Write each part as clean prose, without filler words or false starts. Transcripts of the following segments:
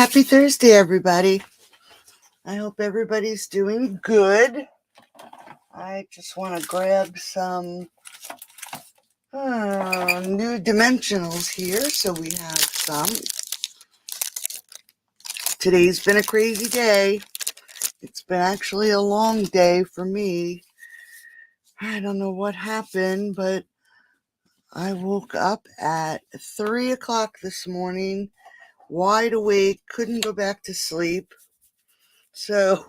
Happy Thursday, everybody. I hope everybody's doing good. I just want to grab some new dimensionals here so we have some. Today's been a crazy day. It's been actually a long day for me. I don't know what happened, but I woke up at 3 o'clock this morning, wide awake, couldn't go back to sleep. So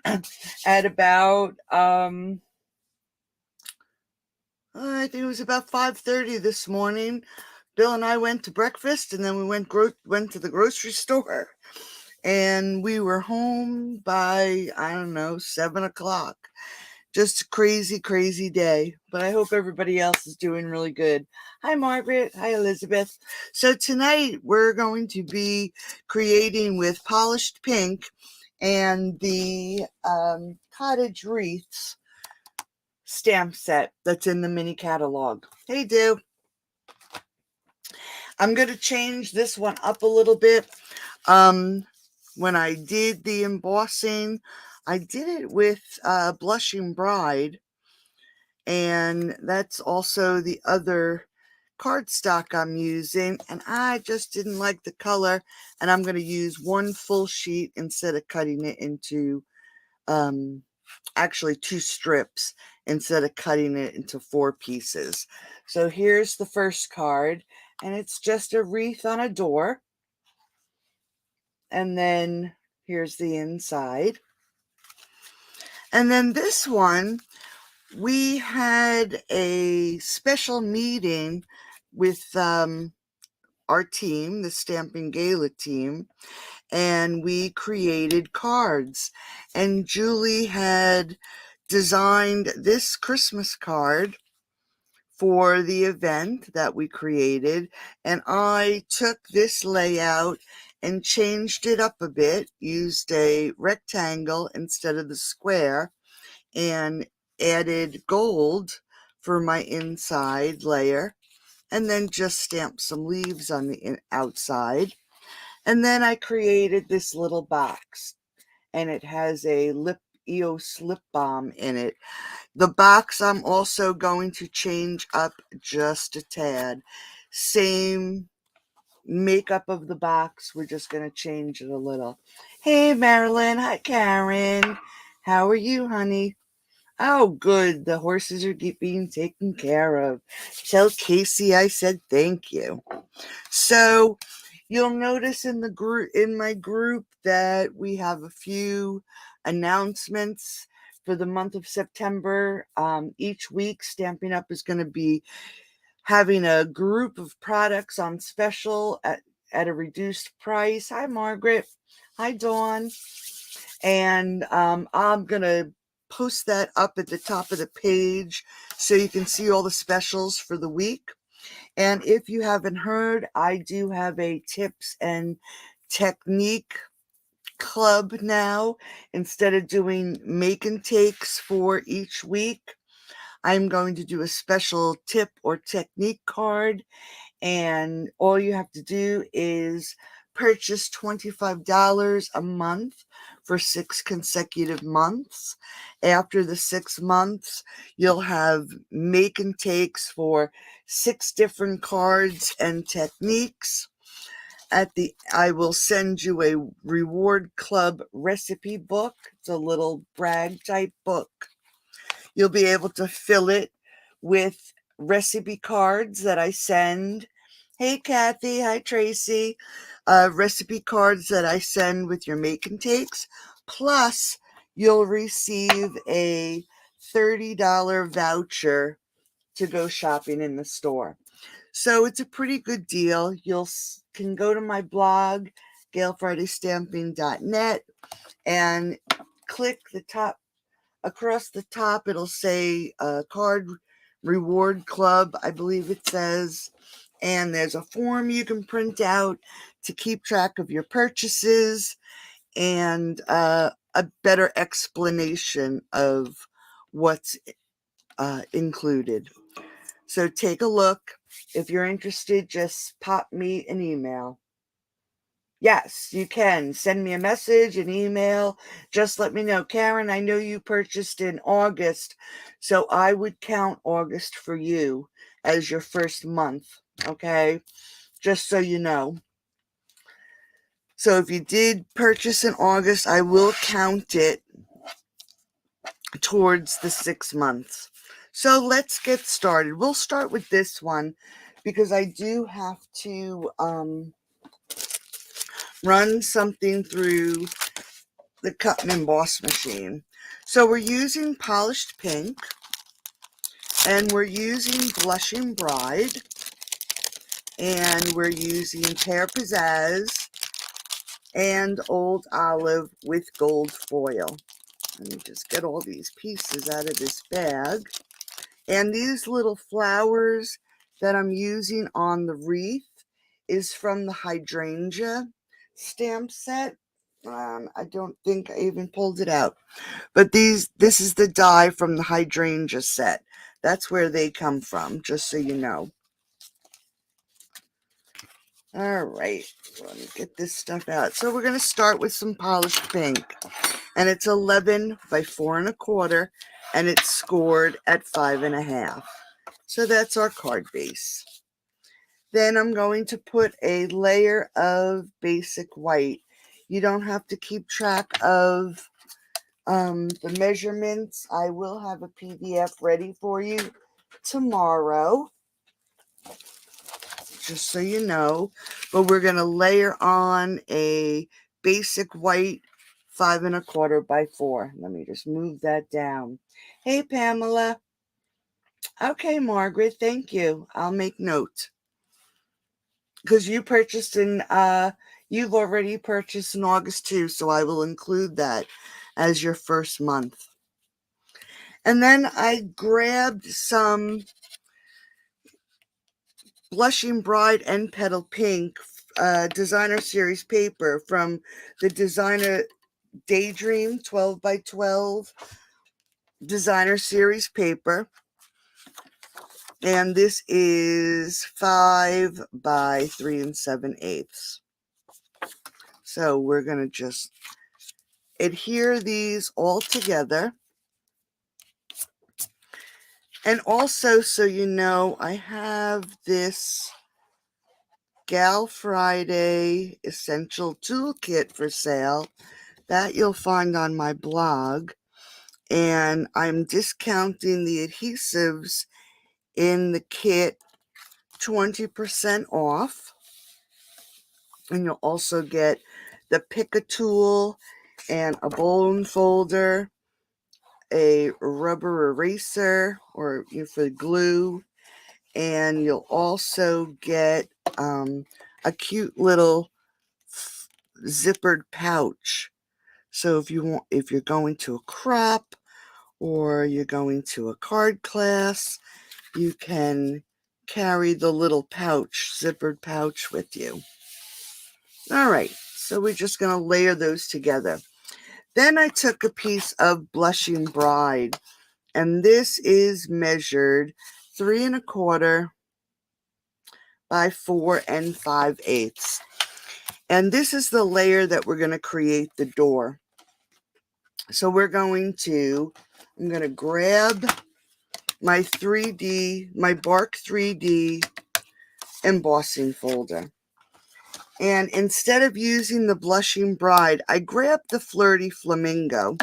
at about I think it was about 5:30 this morning. Bill and I went to breakfast, and then we went to the grocery store, and we were home by, I don't know, 7 o'clock. Just a crazy, crazy day. But I hope everybody else is doing really good. Hi, Margaret. Hi, Elizabeth. So tonight we're going to be creating with polished pink and the Cottage Wreaths stamp set that's in the mini catalog. Hey, Do. I'm going to change this one up a little bit. When I did the embossing, I did it with Blushing Bride, and that's also the other cardstock I'm using, and I just didn't like the color, and I'm going to use one full sheet instead of cutting it into actually 2 strips instead of cutting it into 4 pieces. So here's the first card, and it's just a wreath on a door. And then here's the inside. And then this one, we had a special meeting with our team, the Stamping Gala team, and we created cards. And Julie had designed this Christmas card for the event that we created, and I took this layout and changed it up a bit, used a rectangle instead of the square, and added gold for my inside layer, and then just stamped some leaves on the outside. And then I created this little box, and it has a EOS lip balm in it. The box I'm also going to change up just a tad. Same makeup of the box, we're just going to change it a little. Hey, Marilyn. Hi, Karen. How are you, honey? Oh, good. The horses are being taken care of. Tell Casey I said thank you. So you'll notice in my group that we have a few announcements for the month of September. Each week, Stampin' Up! Is going to be having a group of products on special at a reduced price. Hi, Margaret. Hi, Dawn. And I'm going to post that up at the top of the page so you can see all the specials for the week. And if you haven't heard, I do have a tips and technique club now. Instead of doing make and takes for each week, I'm going to do a special tip or technique card, and all you have to do is purchase $25 a month for 6 consecutive months. After the 6 months, you'll have make and takes for 6 different cards and techniques. I will send you a reward club recipe book. It's a little brag type book. You'll be able to fill it with recipe cards that I send. Hey, Kathy. Hi, Tracy. Recipe cards that I send with your make and takes. Plus, you'll receive a $30 voucher to go shopping in the store. So it's a pretty good deal. You can go to my blog, GailFridayStamping.net, and click the top. Across the top, it'll say card reward club, I believe it says. And there's a form you can print out to keep track of your purchases, and a better explanation of what's included. So take a look. If you're interested, just pop me an email. Yes, you can. Send me a message, an email. Just let me know. Karen, I know you purchased in August, so I would count August for you as your first month, okay? Just so you know. So if you did purchase in August, I will count it towards the 6 months. So let's get started. We'll start with this one because I do have to run something through the cut and emboss machine. So we're using polished pink, and we're using blushing bride, and we're using pear pizzazz and old olive with gold foil. Let me just get all these pieces out of this bag. And these little flowers that I'm using on the wreath is from the hydrangea stamp set. I don't think I even pulled it out. But this is the die from the hydrangea set. That's where they come from, just so you know. All right, let me get this stuff out. So we're going to start with some polished pink. And it's 11 by 4 1/4, and it's scored at 5 1/2. So that's our card base. Then I'm going to put a layer of basic white. You don't have to keep track of the measurements. I will have a PDF ready for you tomorrow, just so you know. But we're going to layer on a basic white 5 1/4 by 4. Let me just move that down. Hey, Pamela. Okay, Margaret, thank you. I'll make note. Because you've already purchased in August too, so I will include that as your first month. And then I grabbed some Blushing Bride and Petal Pink designer series paper from the designer Daydream 12 by 12 designer series paper. And this is 5 by 3 7/8. So we're going to just adhere these all together. And also, so you know, I have this Gal Friday Essential Toolkit for sale that you'll find on my blog. And I'm discounting the adhesives in the kit 20% off. And you'll also get the pick-a tool and a bone folder, a rubber eraser or for glue, and you'll also get a cute little zippered pouch. So if you're going to a crop or you're going to a card class, you can carry the little pouch, zippered pouch with you. All right, so we're just going to layer those together. Then I took a piece of Blushing Bride, and this is measured 3 1/4 by 4 5/8. And this is the layer that we're going to create the door. So I'm going to grab my my Bark 3D embossing folder. And instead of using the Blushing Bride, I grabbed the Flirty Flamingo.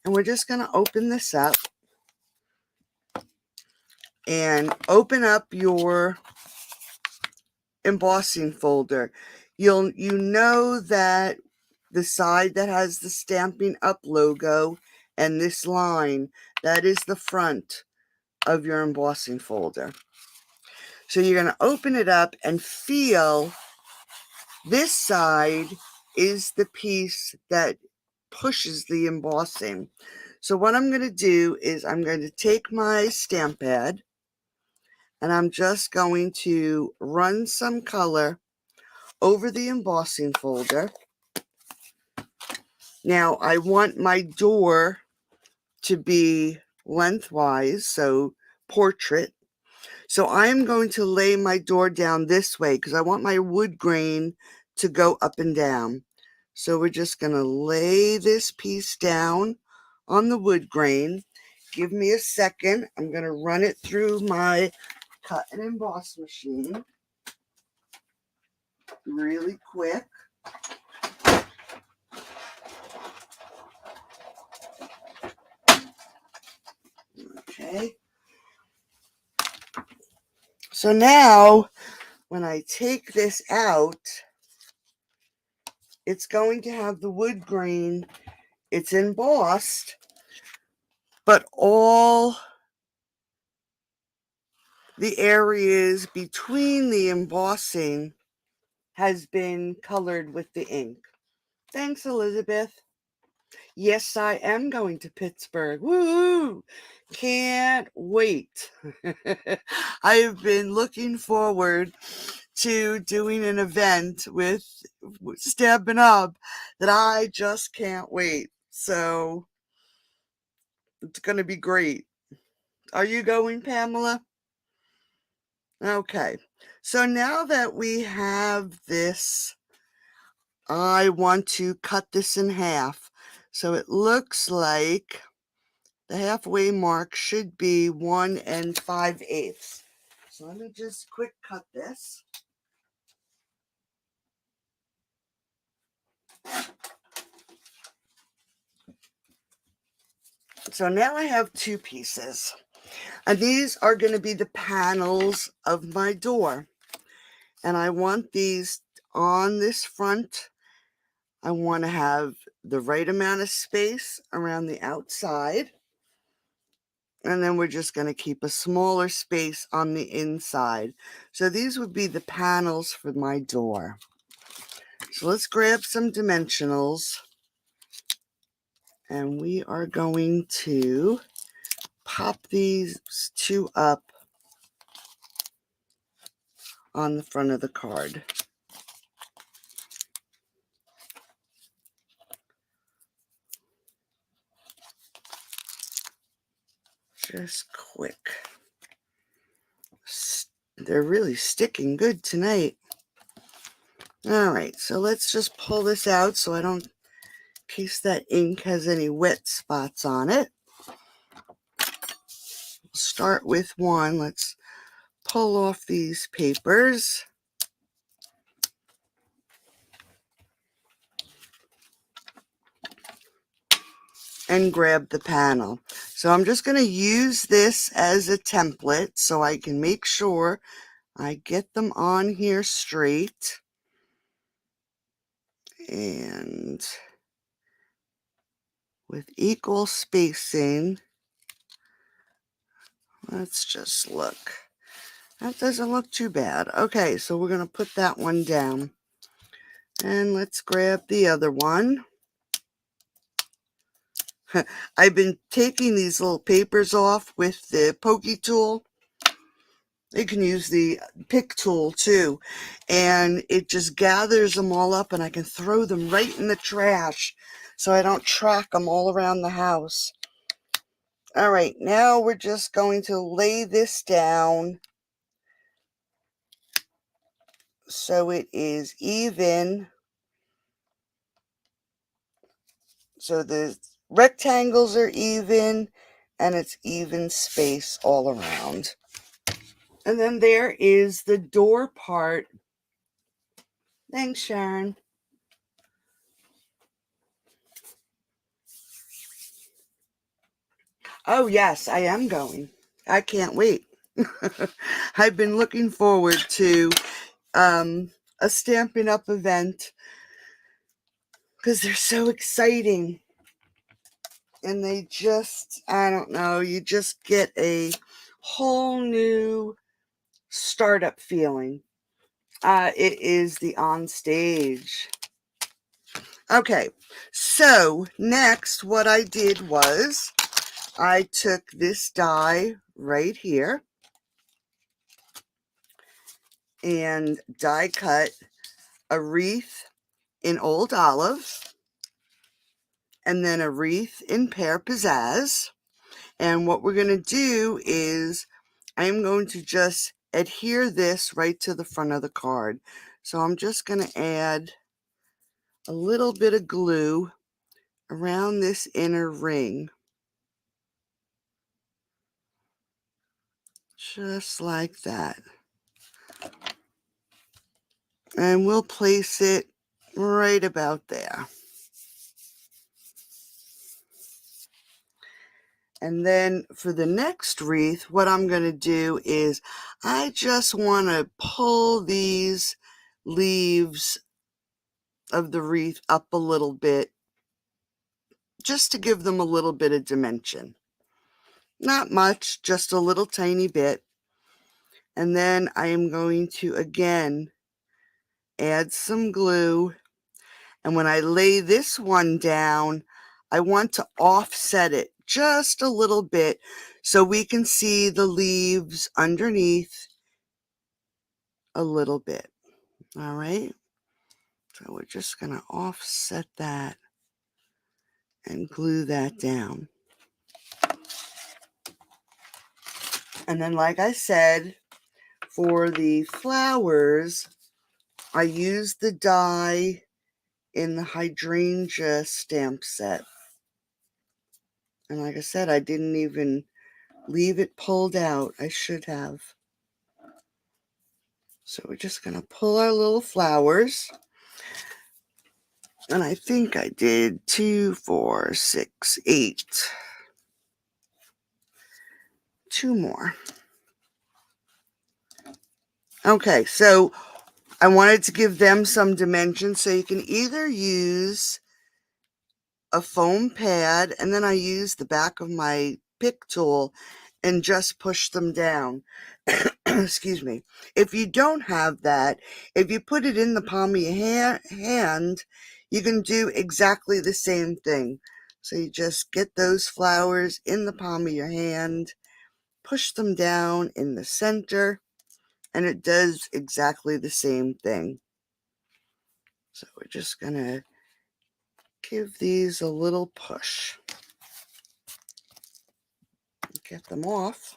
And we're just going to open this up. And open up your embossing folder. You know that the side that has the Stampin' Up logo and this line, that is the front of your embossing folder. So you're going to open it up and feel this side is the piece that pushes the embossing. So what I'm going to do is I'm going to take my stamp pad and I'm just going to run some color over the embossing folder. Now I want my door to be lengthwise, so portrait. So I'm going to lay my door down this way because I want my wood grain to go up and down. So we're just going to lay this piece down on the wood grain. Give me a second. I'm going to run it through my cut and emboss machine really quick. Okay. So now when I take this out, it's going to have the wood grain. It's embossed, but all the areas between the embossing has been colored with the ink. Thanks, Elizabeth. Yes, I am going to Pittsburgh. Woo! Can't wait. I have been looking forward to doing an event with Stampin' Up that I just can't wait. So it's going to be great. Are you going, Pamela? Okay. So now that we have this, I want to cut this in half. So it looks like the halfway mark should be 1 5/8. So let me just quick cut this. So now I have two pieces. And these are going to be the panels of my door. And I want these on this front. I want to have the right amount of space around the outside. And then we're just going to keep a smaller space on the inside. So these would be the panels for my door. So let's grab some dimensionals. And we are going to pop these two up on the front of the card. Just quick. They're really sticking good tonight. All right, so let's just pull this out so I don't, in case that ink has any wet spots on it. Start with one. Let's pull off these papers. And grab the panel. So I'm just going to use this as a template so I can make sure I get them on here straight. And with equal spacing, let's just look. That doesn't look too bad. Okay, so we're going to put that one down. And let's grab the other one. I've been taking these little papers off with the pokey tool. You can use the pick tool too. And it just gathers them all up and I can throw them right in the trash so I don't track them all around the house. All right, now we're just going to lay this down so it is even. So the rectangles are even and it's even space all around. And then there is the door part. Thanks, Sharon. Oh, yes, I am going. I can't wait. I've been looking forward to a Stampin' Up event because they're so exciting. And they just, I don't know, you just get a whole new startup feeling. It is the on stage. Okay, so next what I did was I took this die right here and die cut a wreath in Old Olive and then a wreath in Pear Pizzazz. And what we're going to do is I'm going to just adhere this right to the front of the card. So I'm just going to add a little bit of glue around this inner ring. Just like that. And we'll place it right about there. And then for the next wreath, what I'm going to do is I just want to pull these leaves of the wreath up a little bit, just to give them a little bit of dimension. Not much, just a little tiny bit. And then I am going to again add some glue. And when I lay this one down, I want to offset it just a little bit so we can see the leaves underneath a little bit. All right. So we're just going to offset that and glue that down. And then, like I said, for the flowers, I used the die in the hydrangea stamp set. And like I said, I didn't even leave it pulled out. I should have. So we're just going to pull our little flowers. And I think I did 2, 4, 6, 8. 2 more. Okay, so I wanted to give them some dimension, so you can either use a foam pad, and then I use the back of my pick tool and just push them down. Excuse me. If you don't have that, if you put it in the palm of your hand, you can do exactly the same thing. So you just get those flowers in the palm of your hand, push them down in the center, and it does exactly the same thing. So we're just going to give these a little push. Get them off.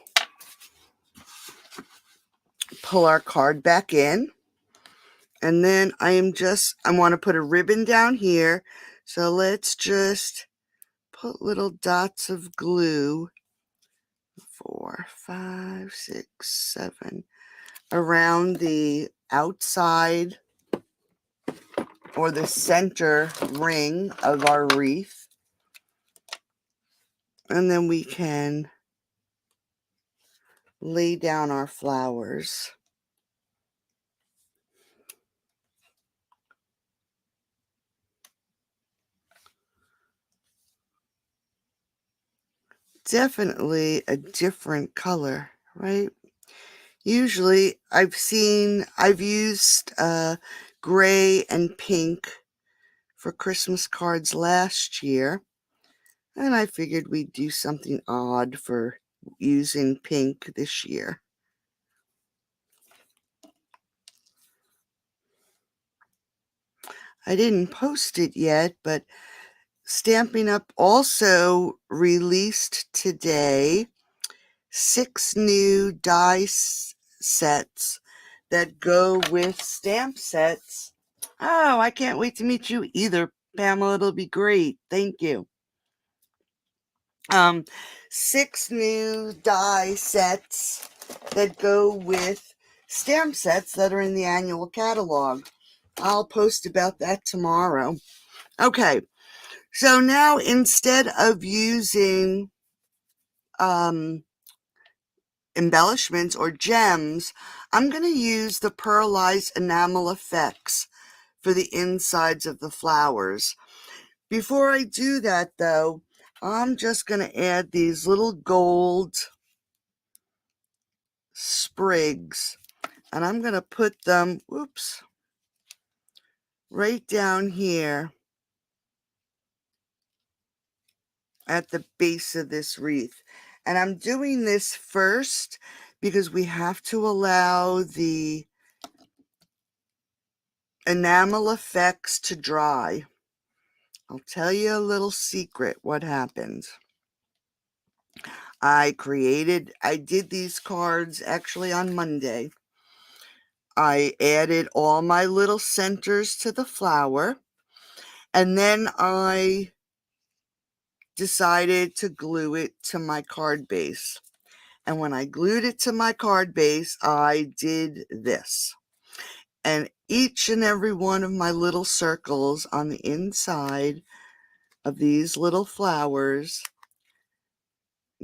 Pull our card back in. And then I want to put a ribbon down here. So let's just put little dots of glue, 4, 5, 6, 7, around the outside or the center ring of our wreath. And then we can lay down our flowers. Definitely a different color, right? Usually I've used gray and pink for Christmas cards last year, and I figured we'd do something odd for using pink this year. I didn't post it yet, but Stampin' Up! Also released today 6 new die sets that go with stamp sets. Oh, I can't wait to meet you either, Pamela. It'll be great. Thank you. 6 new die sets that go with stamp sets that are in the annual catalog. I'll post about that tomorrow. Okay, so now instead of using embellishments or gems, I'm going to use the pearlized enamel effects for the insides of the flowers. Before I do that, though, I'm just going to add these little gold sprigs, and I'm going to put them, right down here at the base of this wreath. And I'm doing this first because we have to allow the enamel effects to dry. I'll tell you a little secret what happened. I did these cards actually on Monday. I added all my little centers to the flower, and then I decided to glue it to my card base. And when I glued it to my card base, I did this. And each and every one of my little circles on the inside of these little flowers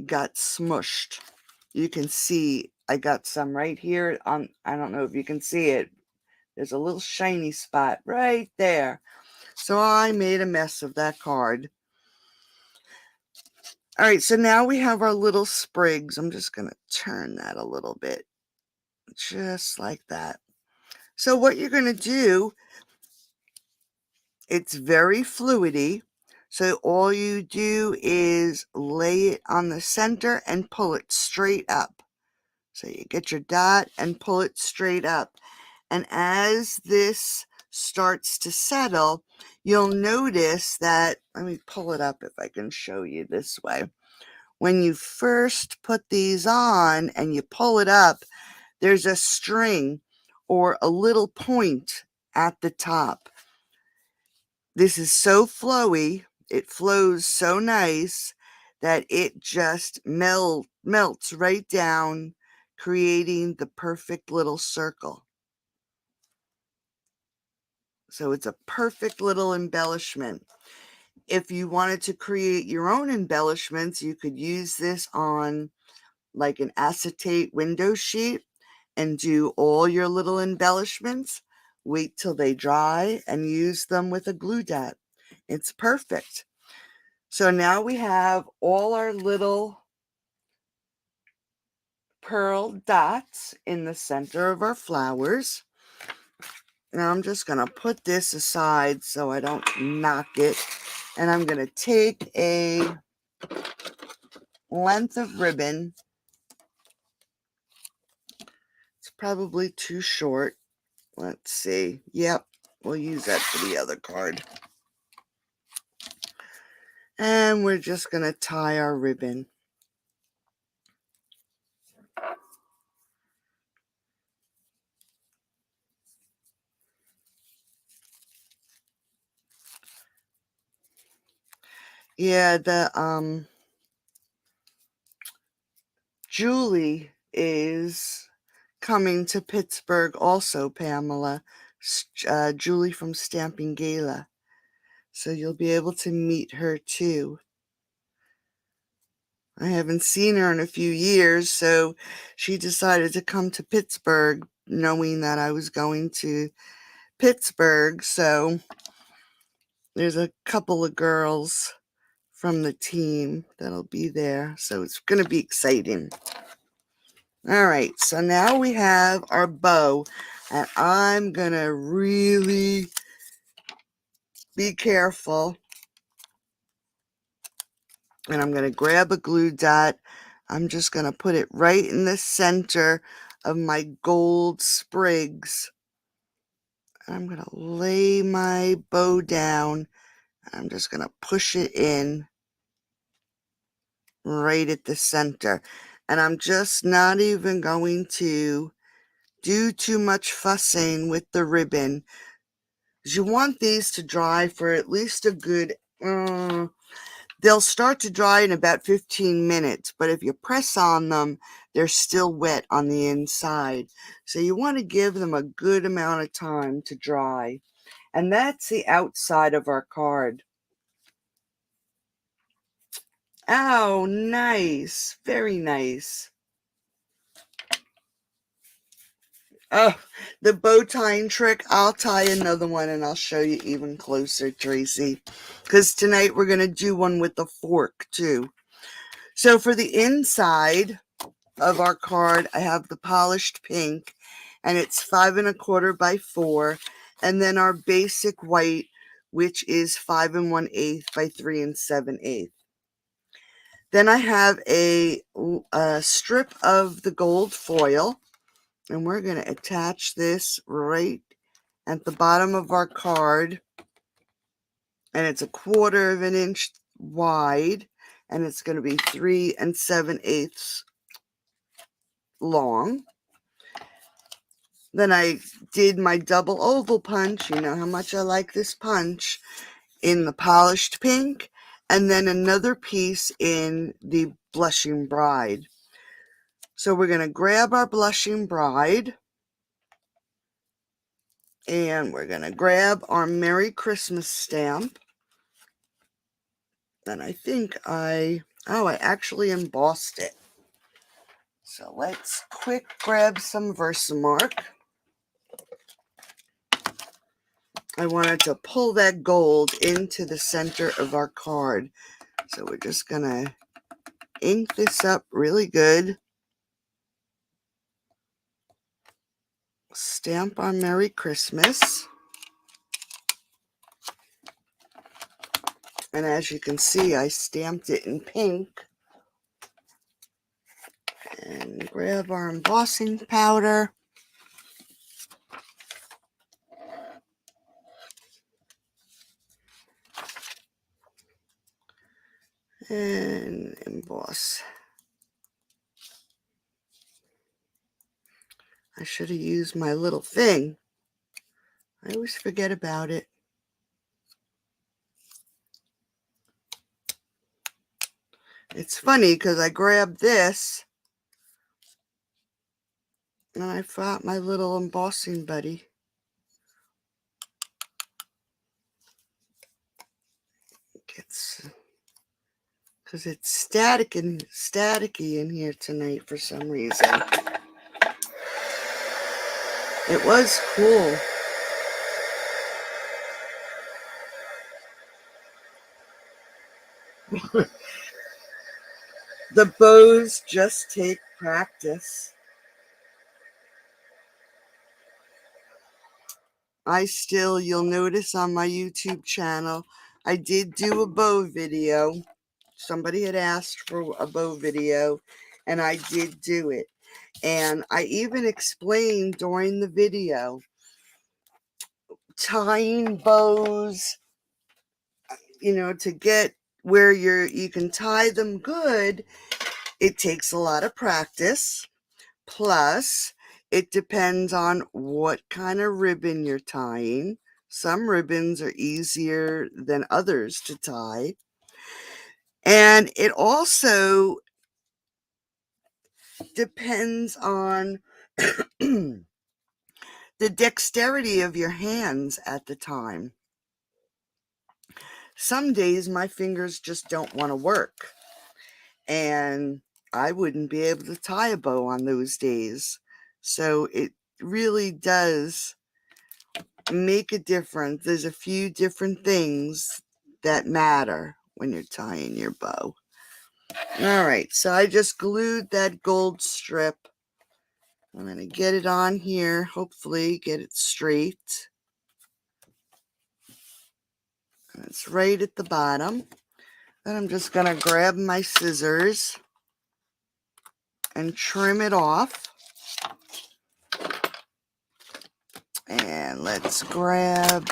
got smushed. You can see I got some right here on, I don't know if you can see it. There's a little shiny spot right there. So I made a mess of that card. All right, so now we have our little sprigs. I'm just going to turn that a little bit, just like that. So what you're going to do, it's very fluidy. So all you do is lay it on the center and pull it straight up. So you get your dot and pull it straight up. And as this starts to settle, you'll notice that, let me pull it up if I can show you this way. When you first put these on and you pull it up, there's a string or a little point at the top. This is so flowy, it flows so nice that it just melts right down, creating the perfect little circle. So it's a perfect little embellishment. If you wanted to create your own embellishments, you could use this on like an acetate window sheet and do all your little embellishments. Wait till they dry and use them with a glue dot. It's perfect. So now we have all our little pearl dots in the center of our flowers. Now I'm just going to put this aside so I don't knock it. And I'm going to take a length of ribbon. It's probably too short. Let's see. Yep, we'll use that for the other card. And we're just going to tie our ribbon. Yeah, the Julie is coming to Pittsburgh also, Pamela. Julie from Stamping Gala. So you'll be able to meet her too. I haven't seen her in a few years, so she decided to come to Pittsburgh knowing that I was going to Pittsburgh. So there's a couple of girls from the team that'll be there. So it's going to be exciting. All right, so now we have our bow, and I'm going to really be careful. And I'm going to grab a glue dot. I'm just going to put it right in the center of my gold sprigs. I'm going to lay my bow down. I'm just going to push it in right at the center. And I'm just not even going to do too much fussing with the ribbon. You want these to dry for at least a good, they'll start to dry in about 15 minutes, but if you press on them, they're still wet on the inside. So you want to give them a good amount of time to dry. And that's the outside of our card. Oh, nice. Very nice. Oh, the bow tying trick. I'll tie another one and I'll show you even closer, Tracy. Because tonight we're going to do one with the fork too. So for the inside of our card, I have the polished pink, and it's 5 1/4 by 4, and then our basic white, which is 5 1/8 by 3 7/8. Then I have a strip of the gold foil, and we're going to attach this right at the bottom of our card, and it's 1/4 of an inch wide, and it's going to be 3 7/8 long. Then I did my double oval punch. You know how much I like this punch, in the polished pink, and then another piece in the blushing bride. So we're going to grab our blushing bride, and we're going to grab our Merry Christmas stamp. And I think I actually embossed it. So let's quick grab some Versamark. I wanted to pull that gold into the center of our card. So we're just going to ink this up really good. Stamp our Merry Christmas. And as you can see, I stamped it in pink. And grab our embossing powder. And emboss. I should have used my little thing. I always forget about it. It's funny because I grabbed this and I forgot my little embossing buddy. Because it's staticky in here tonight for some reason. It was cool. The bows just take practice. You'll notice on my YouTube channel, I did do a bow video. Somebody had asked for a bow video, and I did do it. And I even explained during the video, tying bows, to get where you can tie them good, it takes a lot of practice. Plus, it depends on what kind of ribbon you're tying. Some ribbons are easier than others to tie. And it also depends on the dexterity of your hands at the time. Some days my fingers just don't want to work, and I wouldn't be able to tie a bow on those days. So it really does make a difference. There's a few different things that matter when you're tying your bow. All right, so I just glued that gold strip. I'm going to get it on here, hopefully get it straight. And it's right at the bottom. Then I'm just going to grab my scissors and trim it off. And let's grab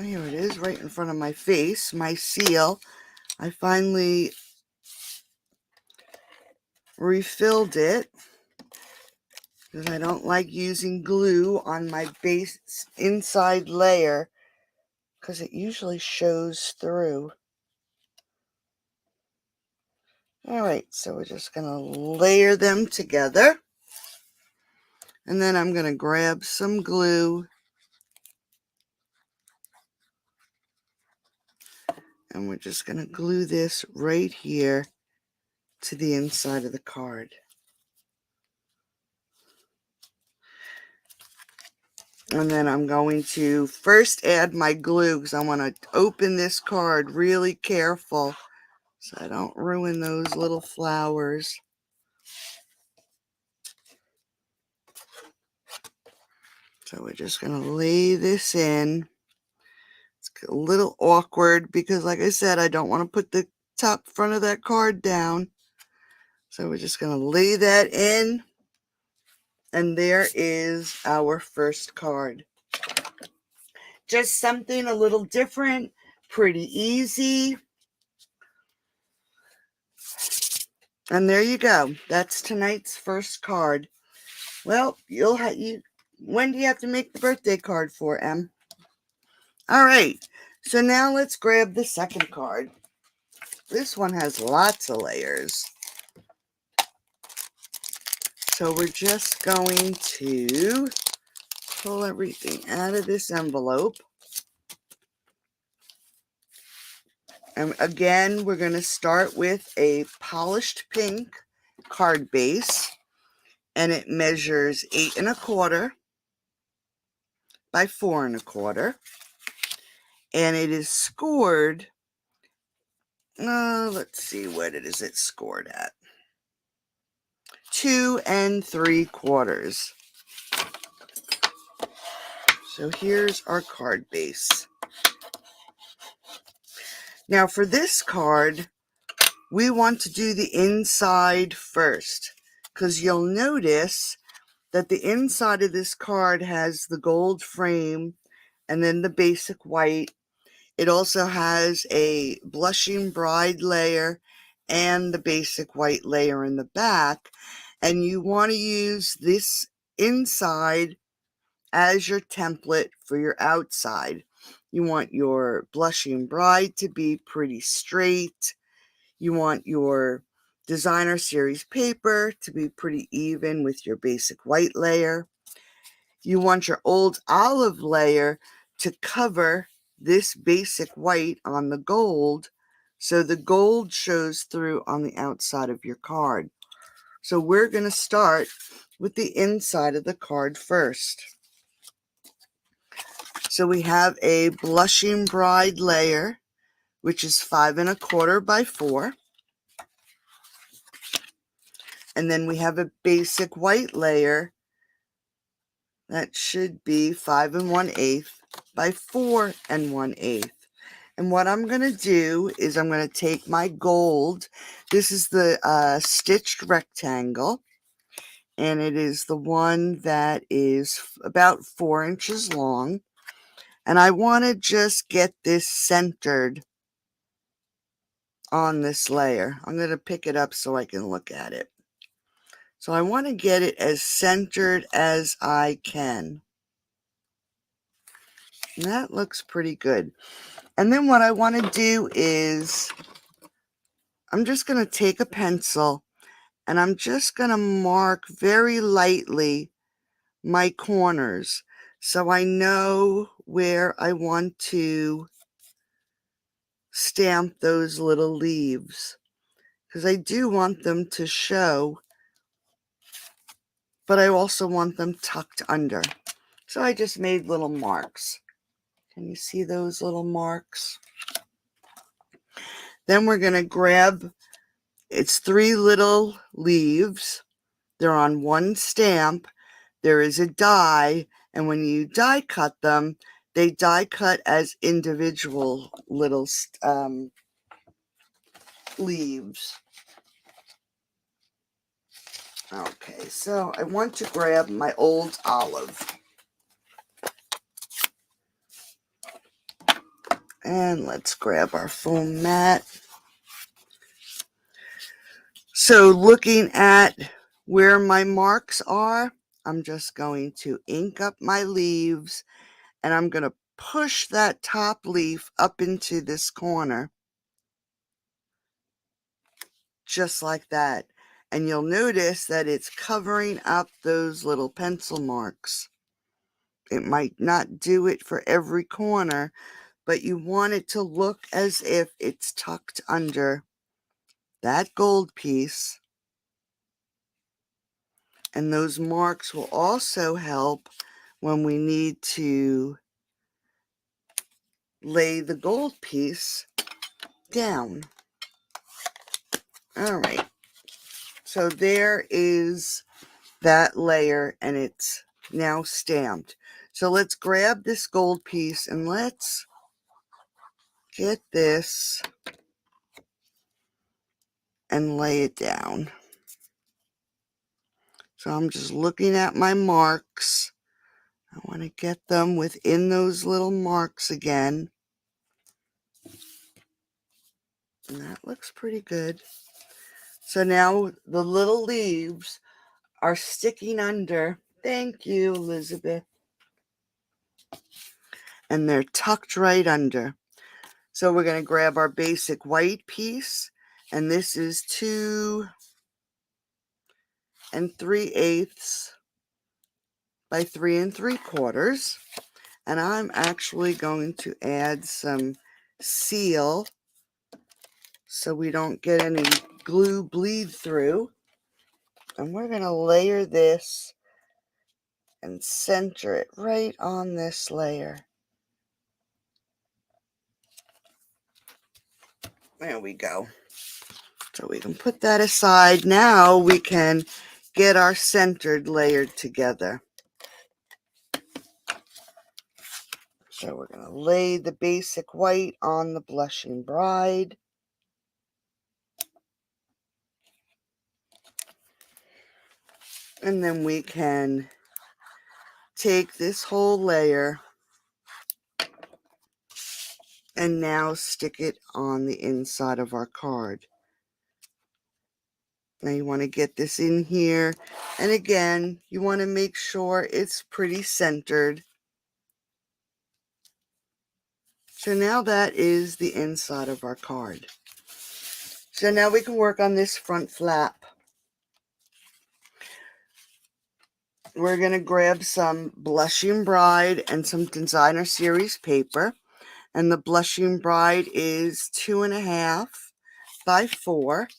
here it is, right in front of my face, my seal. I finally refilled it because I don't like using glue on my base inside layer because it usually shows through. All right, so we're just going to layer them together. And then I'm going to grab some glue. And we're just going to glue this right here to the inside of the card. And then I'm going to first add my glue because I want to open this card really careful so I don't ruin those little flowers. So we're just going to lay this in. It's a little awkward because, like I said, I don't want to put the top front of that card down. So we're just going to lay that in. And there is our first card. Just something a little different, pretty easy. And there you go. That's tonight's first card. Well, when do you have to make the birthday card for, Em? All right. So now let's grab the second card. This one has lots of layers. So we're just going to pull everything out of this envelope. And again, we're going to start with a polished pink card base. And it measures 8 1/4 by 4 1/4. And it is scored, let's see, what is it scored at? 2 3/4. So here's our card base. Now for this card, we want to do the inside first, because you'll notice that the inside of this card has the gold frame and then the basic white. It also has a blushing bride layer and the basic white layer in the back. And you want to use this inside as your template for your outside. You want your blushing bride to be pretty straight. You want your designer series paper to be pretty even with your basic white layer. You want your old olive layer to cover this basic white on the gold, so the gold shows through on the outside of your card. So we're going to start with the inside of the card first. So we have a blushing bride layer, which is 5 1/4 by 4. And then we have a basic white layer that should be 5 1/8 by 4 1/8. And what I'm going to do is I'm going to take my gold. This is the stitched rectangle. And it is the one that is about 4 inches long. And I want to just get this centered on this layer. I'm going to pick it up so I can look at it. So I want to get it as centered as I can. And that looks pretty good. And then what I want to do is I'm just going to take a pencil and I'm just going to mark very lightly my corners so I know where I want to stamp those little leaves, because I do want them to show, but I also want them tucked under. So I just made little marks. Can you see those little marks? Then we're going to grab, it's 3 little leaves. They're on one stamp. There is a die, and when you die cut them, they die cut as individual little leaves. Okay, so I want to grab my old olive. And let's grab our foam mat. So looking at where my marks are, I'm just going to ink up my leaves, and I'm going to push that top leaf up into this corner. Just like that. And you'll notice that it's covering up those little pencil marks. It might not do it for every corner, but you want it to look as if it's tucked under that gold piece. And those marks will also help when we need to lay the gold piece down. All right. So there is that layer, and it's now stamped. So let's grab this gold piece and let's get this and lay it down. So I'm just looking at my marks. I want to get them within those little marks again. And that looks pretty good. So now the little leaves are sticking under. Thank you, Elizabeth. And they're tucked right under. So we're going to grab our basic white piece, and this is 2 3/8 by 3 3/4. And I'm actually going to add some seal so we don't get any glue bleed through. And we're going to layer this and center it right on this layer. There we go. So we can put that aside. Now we can get our centered layered together. So we're going to lay the basic white on the blushing bride. And then we can take this whole layer and now stick it on the inside of our card. Now you want to get this in here, and again you want to make sure it's pretty centered. So now that is the inside of our card. So now we can work on this front flap. We're going to grab some Blushing Bride and some Designer Series paper. And the Blushing Bride is 2.5 by 4.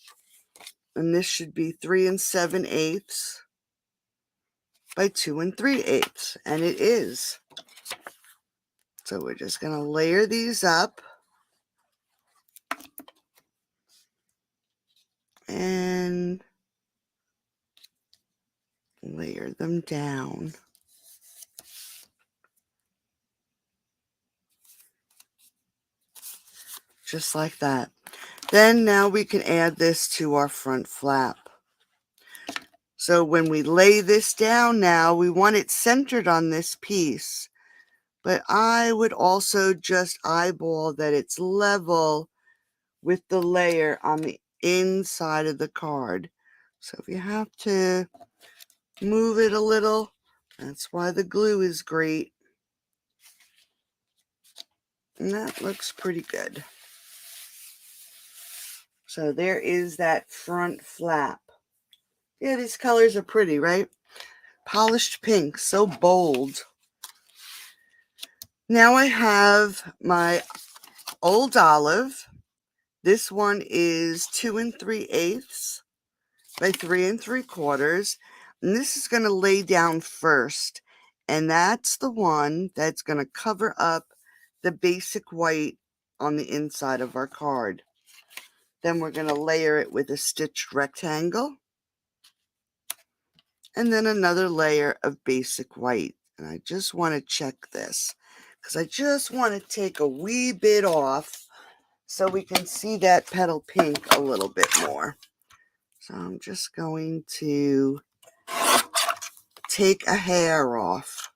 And this should be 3 7/8 by 2 3/8. And it is. So we're just going to layer these up. And layer them down. Just like that. Then now we can add this to our front flap. So when we lay this down now, we want it centered on this piece. But I would also just eyeball that it's level with the layer on the inside of the card. So if you have to move it a little, that's why the glue is great. And that looks pretty good. So there is that front flap. Yeah, these colors are pretty, right? Polished pink, so bold. Now I have my Old Olive. This one is 2 3/8 by 3 3/4. And this is going to lay down first. And that's the one that's going to cover up the basic white on the inside of our card. Then we're going to layer it with a stitched rectangle. And then another layer of basic white. And I just want to check this because I just want to take a wee bit off so we can see that petal pink a little bit more. So I'm just going to take a hair off.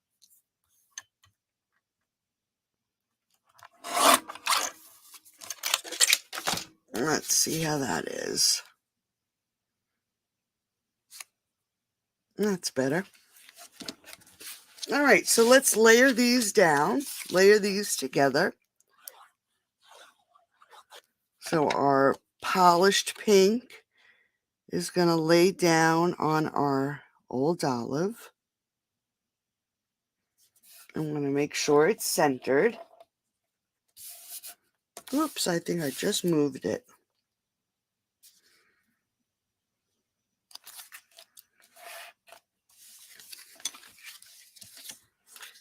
Let's see how that is. That's better. All right, so let's layer these down, layer these together. So our polished pink is going to lay down on our Old Olive. I'm going to make sure it's centered. Oops, I think I just moved it.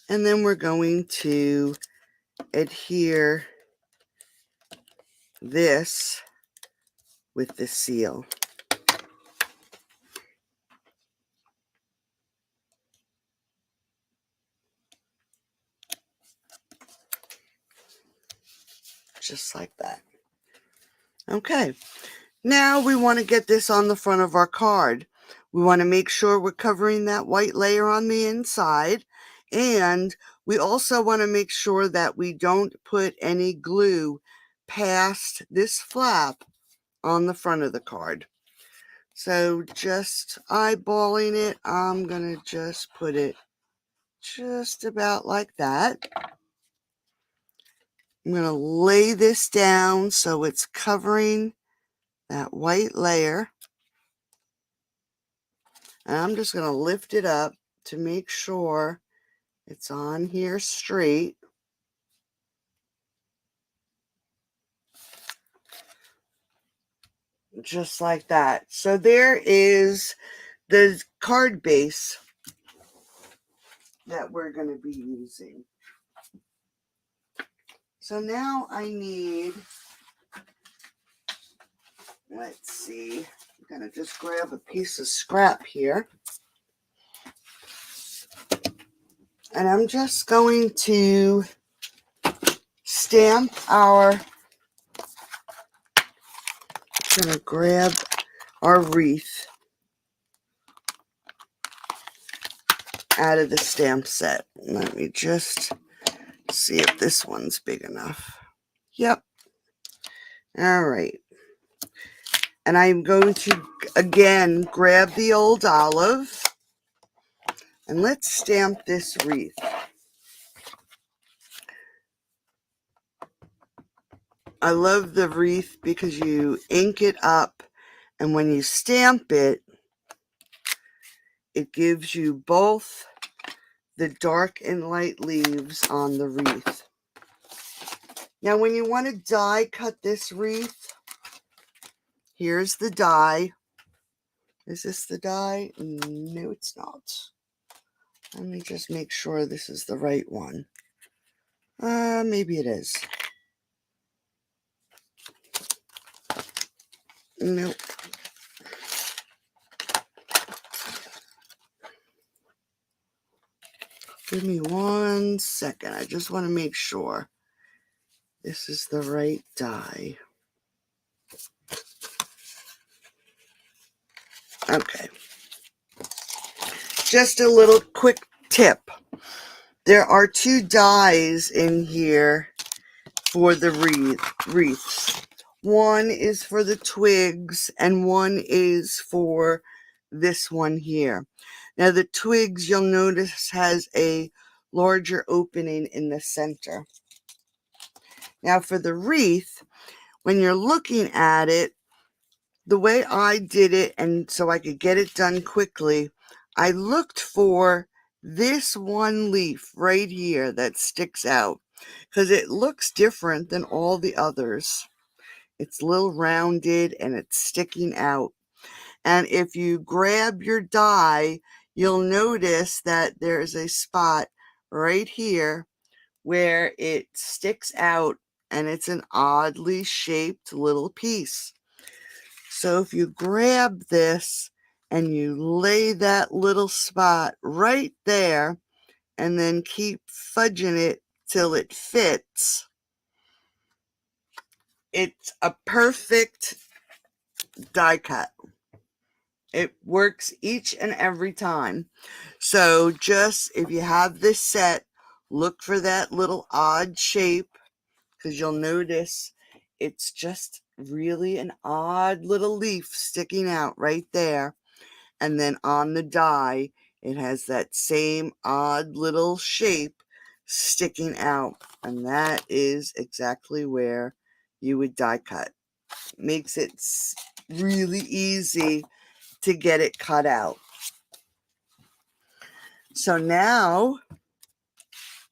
And then we're going to adhere this with the seal. Just like that. Okay, now we want to get this on the front of our card. We want to make sure we're covering that white layer on the inside, and we also want to make sure that we don't put any glue past this flap on the front of the card. So just eyeballing it, I'm going to just put it just about like that. I'm going to lay this down so it's covering that white layer. And I'm just going to lift it up to make sure it's on here straight. Just like that. So there is the card base that we're going to be using. So now I need, let's see, I'm going to just grab a piece of scrap here. And I'm just going to stamp our, going to grab our wreath out of the stamp set. Let me just see if this one's big enough. Yep. All right. And I'm going to, again, grab the old olive. And let's stamp this wreath. I love the wreath because you ink it up. And when you stamp it, it gives you both the dark and light leaves on the wreath. Now, when you want to die cut this wreath, here's the die. Is this the die? No, it's not. Let me just make sure this is the right one. Maybe it is. Nope. Give me 1 second. I just want to make sure this is the right die. Okay. Just a little quick tip. There are 2 dies in here for the wreaths. One is for the twigs and one is for this one here. Now the twigs, you'll notice, has a larger opening in the center. Now for the wreath, when you're looking at it, the way I did it, and so I could get it done quickly, I looked for this one leaf right here that sticks out because it looks different than all the others. It's a little rounded and it's sticking out. And if you grab your die, you'll notice that there's a spot right here where it sticks out and it's an oddly shaped little piece. So if you grab this and you lay that little spot right there and then keep fudging it till it fits, it's a perfect die cut. It works each and every time. So just, if you have this set, look for that little odd shape because you'll notice it's just really an odd little leaf sticking out right there. And then on the die, it has that same odd little shape sticking out. And that is exactly where you would die cut. Makes it really easy to get it cut out. So now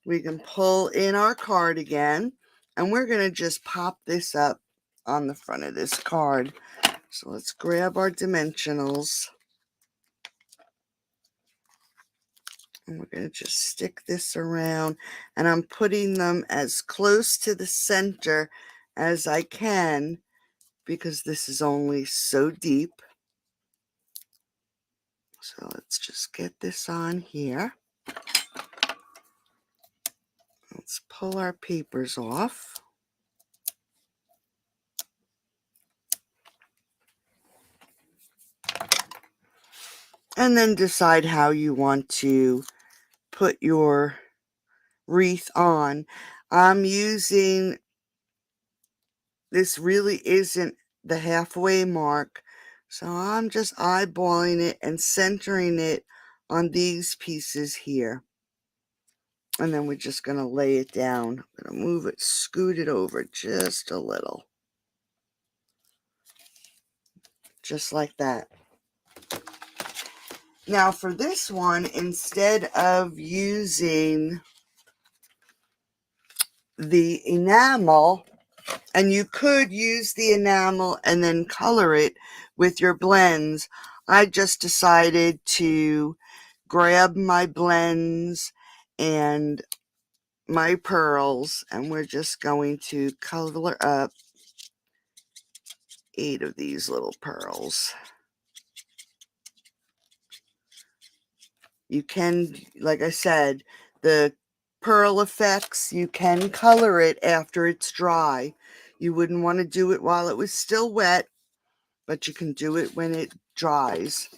we can pull in our card again, and we're going to just pop this up on the front of this card. So let's grab our dimensionals. And we're going to just stick this around, and I'm putting them as close to the center as I can because this is only so deep. So let's just get this on here. Let's pull our papers off. And then decide how you want to put your wreath on. I'm using, this really isn't the halfway mark, So I'm just eyeballing it and centering it on these pieces here. And then we're just going to lay it down. I'm going to move it, scoot it over just a little. Just like that. Now for this one, instead of using the enamel, and you could use the enamel and then color it with your blends, I just decided to grab my blends and my pearls, and we're just going to color up 8 of these little pearls. You can, like I said, the pearl effects, you can color it after it's dry. You wouldn't want to do it while it was still wet, but you can do it when it dries.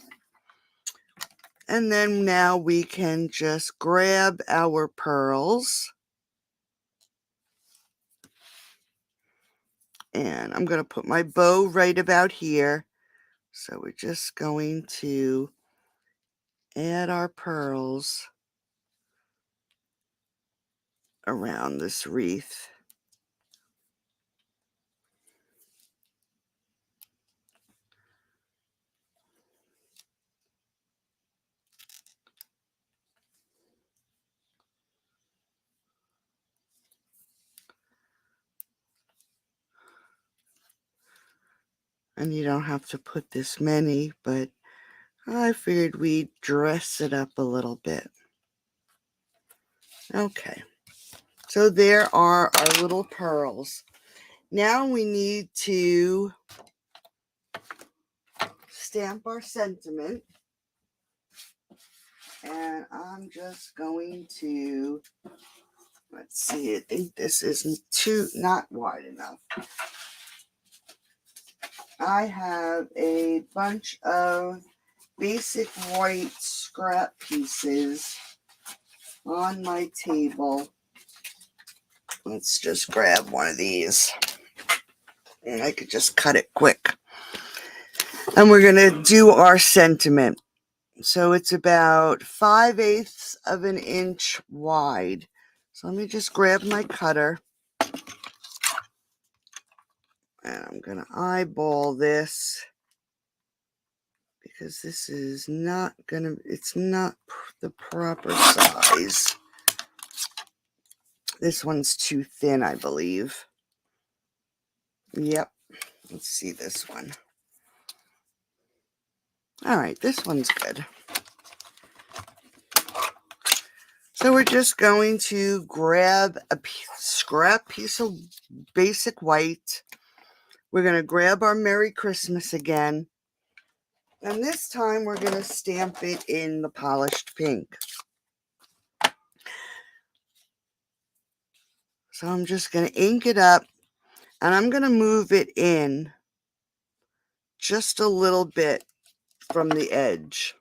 And then now we can just grab our pearls. And I'm going to put my bow right about here. So we're just going to add our pearls around this wreath. And you don't have to put this many, but I figured we'd dress it up a little bit. Okay, so there are our little pearls. Now we need to stamp our sentiment. And I'm just going to, let's see, I think this isn't not wide enough. I have a bunch of basic white scrap pieces on my table. Let's just grab one of these. And I could just cut it quick. And we're going to do our sentiment. So it's about 5/8 of an inch wide. So let me just grab my cutter. And I'm going to eyeball this, because this is not going to, it's not the proper size. This one's too thin, I believe. Yep. Let's see this one. All right, this one's good. So we're just going to grab a scrap piece of basic white. We're going to grab our Merry Christmas again. And this time we're going to stamp it in the polished pink. So I'm just going to ink it up, and I'm going to move it in just a little bit from the edge.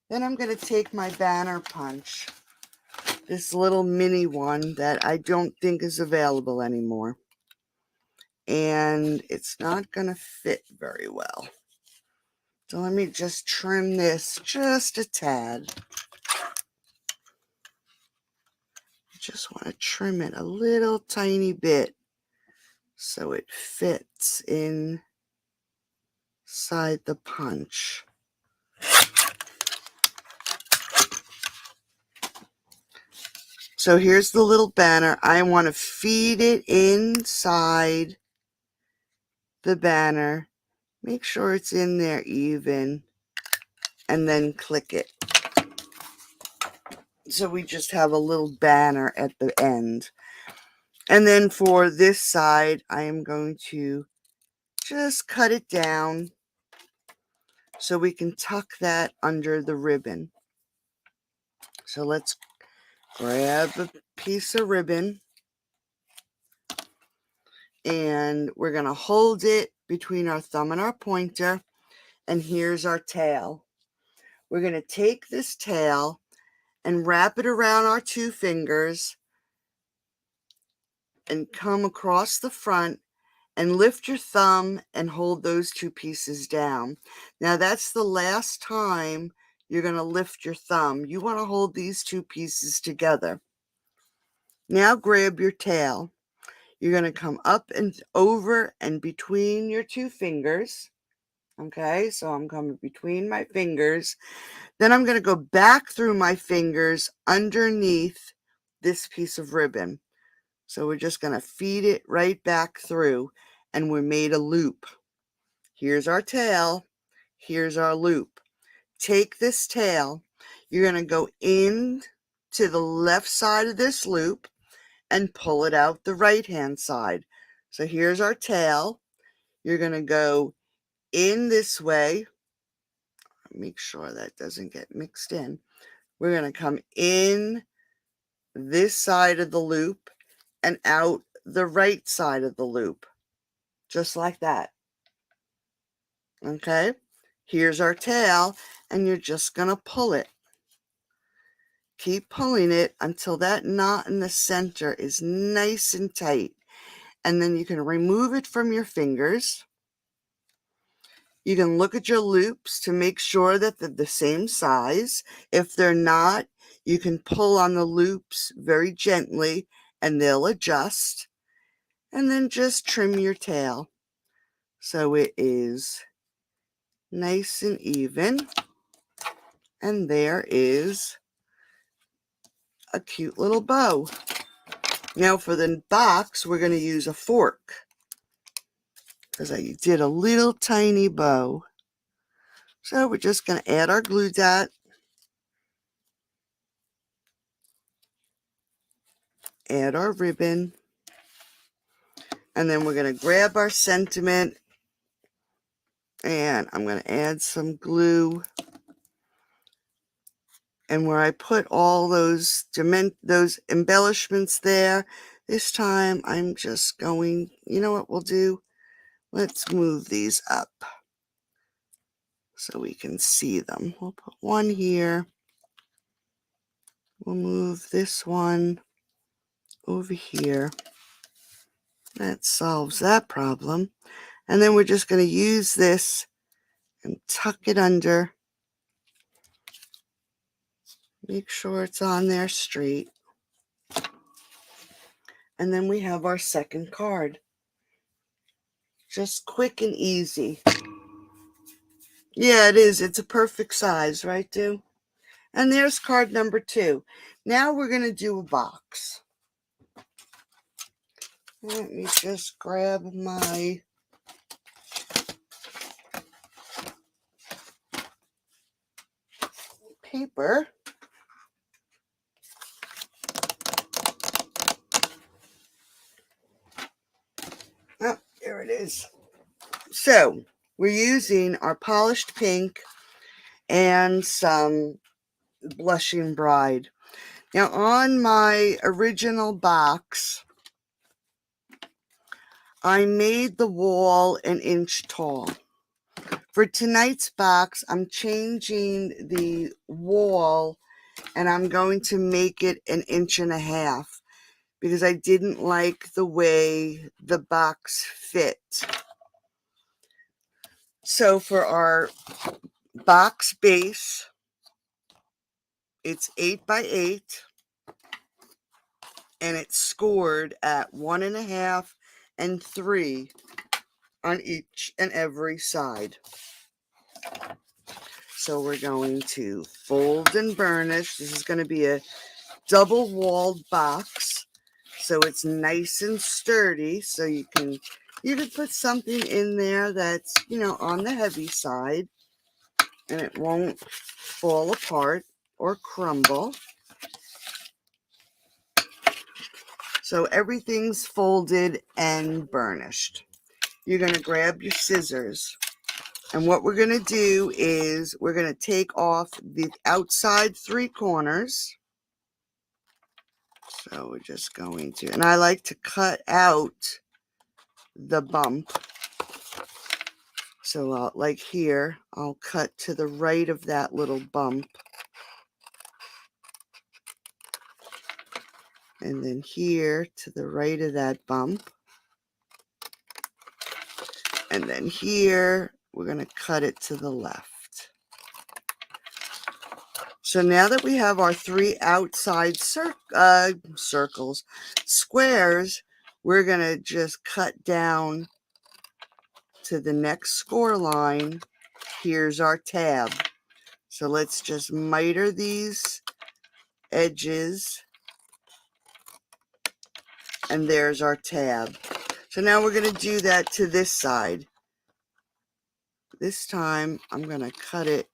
Then I'm going to take my banner punch, this little mini one that I don't think is available anymore. And it's not going to fit very well. So let me just trim this just a tad. Just want to trim it a little tiny bit so it fits inside the punch. So here's the little banner. I want to feed it inside the banner. Make sure it's in there even, and then click it. So we just have a little banner at the end. And then for this side, I am going to just cut it down so we can tuck that under the ribbon. So let's grab a piece of ribbon, and we're going to hold it between our thumb and our pointer. And here's our tail. We're going to take this tail and wrap it around our 2 fingers and come across the front and lift your thumb and hold those two pieces down. Now that's the last time you're going to lift your thumb. You want to hold these two pieces together. Now grab your tail. You're going to come up and over and between your two fingers. Okay, so I'm coming between my fingers. Then I'm going to go back through my fingers underneath this piece of ribbon. So we're just going to feed it right back through, and we made a loop. Here's our tail. Here's our loop. Take this tail. You're going to go in to the left side of this loop and pull it out the right-hand side. So here's our tail. You're going to go in this way. Make sure that doesn't get mixed in. We're going to come in this side of the loop and out the right side of the loop, just like that. Okay, here's our tail, and you're just going to pull it. Keep pulling it until that knot in the center is nice and tight. And then you can remove it from your fingers. You can look at your loops to make sure that they're the same size. If they're not, you can pull on the loops very gently and they'll adjust. And then just trim your tail so it is nice and even. And there is a cute little bow. Now for the box, we're going to use a fork because I did a little tiny bow. So we're just going to add our glue dot, add our ribbon, and then we're going to grab our sentiment, and I'm going to add some glue. And where I put all those embellishments there, this time I'm just going, you know what we'll do? Let's move these up so we can see them. We'll put one here. We'll move this one over here. That solves that problem. And then we're just going to use this and tuck it under. Make sure it's on there straight. And then we have our second card. Just quick and easy. Yeah, it is. It's a perfect size, right, Do? And there's card number 2. Now we're going to do a box. Let me just grab my paper. Oh, there it is. So we're using our polished pink and some blushing bride. Now on my original box, I made the wall an inch tall. For tonight's box, I'm changing the wall and I'm going to make it an inch and a half because I didn't like the way the box fit. So for our box base, it's 8 by 8 and it's scored at 1.5 and 3 on each and every side. So we're going to fold and burnish. This is going to be a double walled box, so it's nice and sturdy. So you can put something in there that's, on the heavy side, and it won't fall apart or crumble. So everything's folded and burnished. You're going to grab your scissors. And what we're going to do is we're going to take off the outside 3 corners. So we're just going to, and I like to cut out the bump. So like here, I'll cut to the right of that little bump. And then here to the right of that bump. And then here, we're going to cut it to the left. So now that we have our 3 outside circles, squares, we're going to just cut down to the next score line. Here's our tab. So let's just miter these edges. And there's our tab. So now we're going to do that to this side. This time I'm going to cut it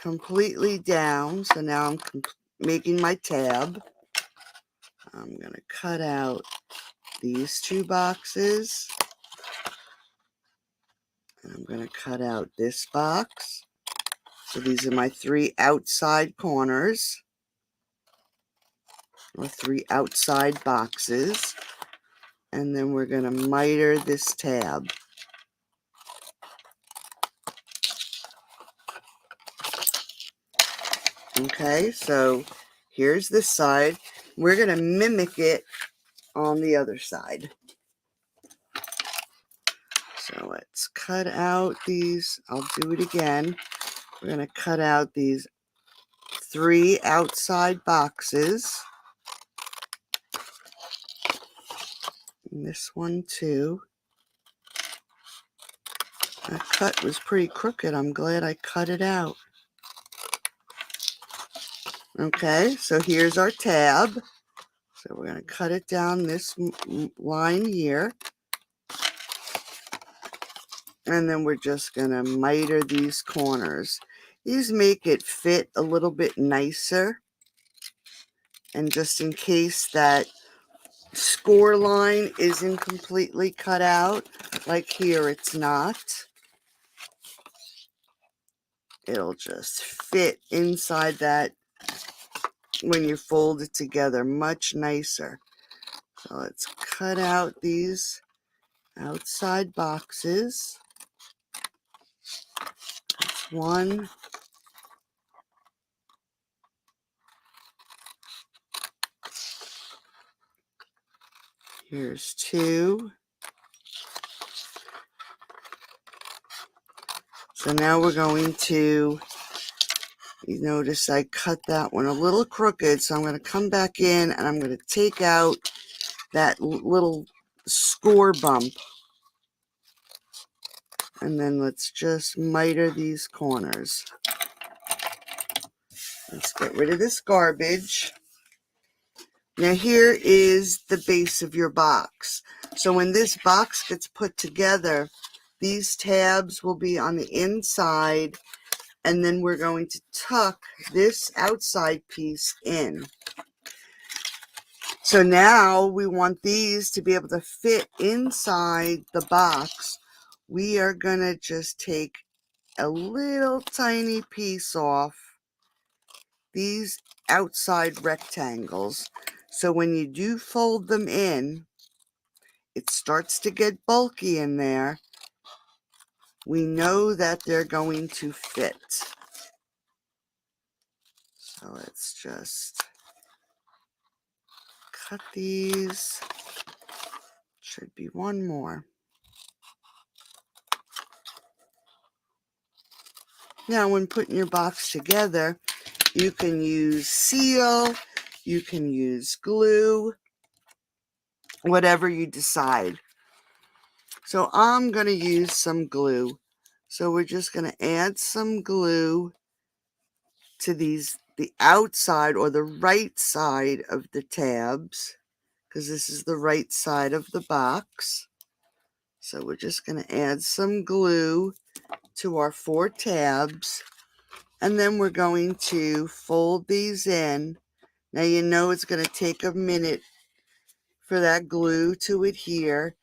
completely down. So now I'm making my tab. I'm going to cut out these 2 boxes. And I'm going to cut out this box. So these are my 3 outside corners, or 3 outside boxes. And then we're going to miter this tab. Okay, so here's this side. We're going to mimic it on the other side. So let's cut out these. I'll do it again. We're going to cut out these 3 outside boxes. And this one too. That cut was pretty crooked. I'm glad I cut it out. Okay, so here's our tab. So we're going to cut it down this line here. And then we're just going to miter these corners. These make it fit a little bit nicer. And just in case that score line isn't completely cut out, like here it's not, it'll just fit inside that when you fold it together much nicer. So let's cut out these outside boxes. That's 1. Here's 2. So now we're going to, you notice I cut that one a little crooked, so I'm going to come back in and I'm going to take out that little score bump. And then let's just miter these corners. Let's get rid of this garbage. Now here is the base of your box. So when this box gets put together, these tabs will be on the inside, and then we're going to tuck this outside piece in. So now we want these to be able to fit inside the box. We are going to just take a little tiny piece off these outside rectangles. So when you do fold them in, it starts to get bulky in there. We know that they're going to fit. So let's just cut these. Should be 1 more. Now when putting your box together, you can use seal, you can use glue, whatever you decide. So I'm going to use some glue. So we're just going to add some glue to these, the outside or the right side of the tabs, because this is the right side of the box. So we're just going to add some glue to our 4 tabs. And then we're going to fold these in. Now you know it's going to take a minute for that glue to adhere,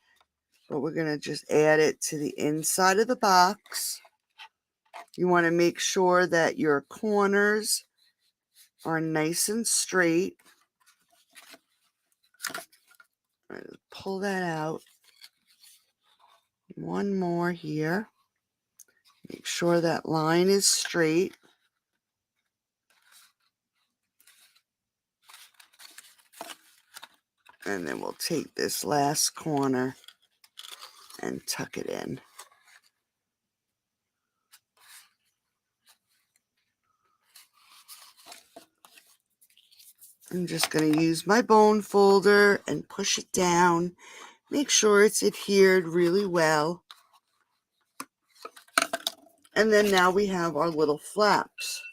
but we're going to just add it to the inside of the box. You want to make sure that your corners are nice and straight. Pull that out. 1 more here. Make sure that line is straight. And then we'll take this last corner and tuck it in. I'm just going to use my bone folder and push it down. Make sure it's adhered really well. And then now we have our little flaps.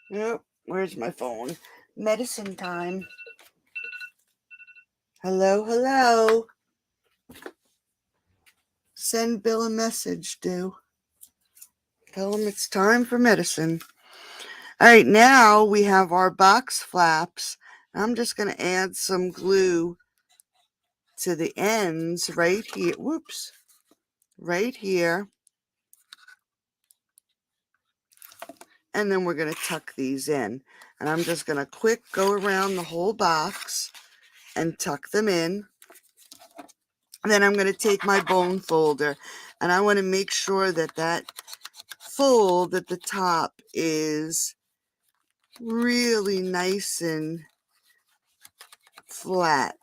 Yep, where's my phone? Medicine time. Hello, hello. Send Bill a message, do. Tell him it's time for medicine. All right, now we have our box flaps. I'm just going to add some glue to the ends right here. Whoops. Right here. And then we're going to tuck these in. And I'm just going to quick go around the whole box and tuck them in. And then I'm going to take my bone folder, and I want to make sure that that fold at the top is really nice and flat.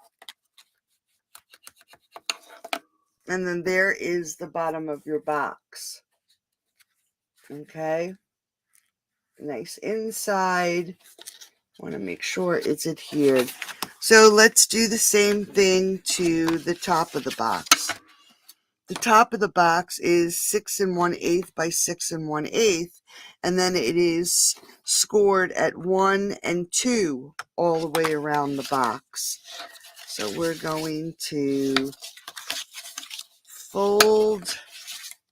And then there is the bottom of your box. Okay. Nice inside. Want to make sure it's adhered. So let's do the same thing to the top of the box. The top of the box is 6 1/8 by 6 1/8, and then it is scored at 1 and 2 all the way around the box. So we're going to fold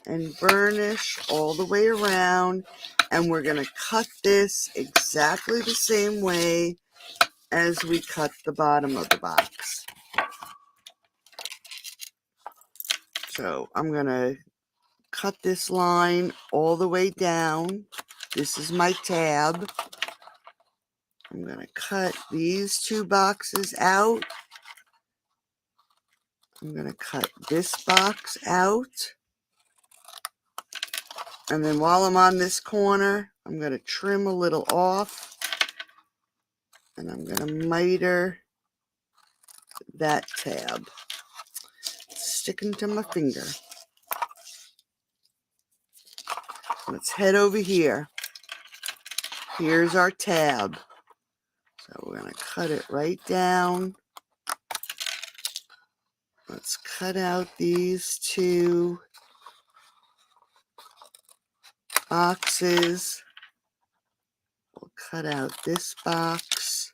and burnish all the way around, and we're going to cut this exactly the same way as we cut the bottom of the box. So I'm going to cut this line all the way down. This is my tab. I'm going to cut these two boxes out. I'm going to cut this box out. And then while I'm on this corner, I'm going to trim a little off. And I'm going to miter that tab. It's sticking to my finger. Let's head over here. Here's our tab. So we're going to cut it right down. Let's cut out these two boxes. We'll cut out this box.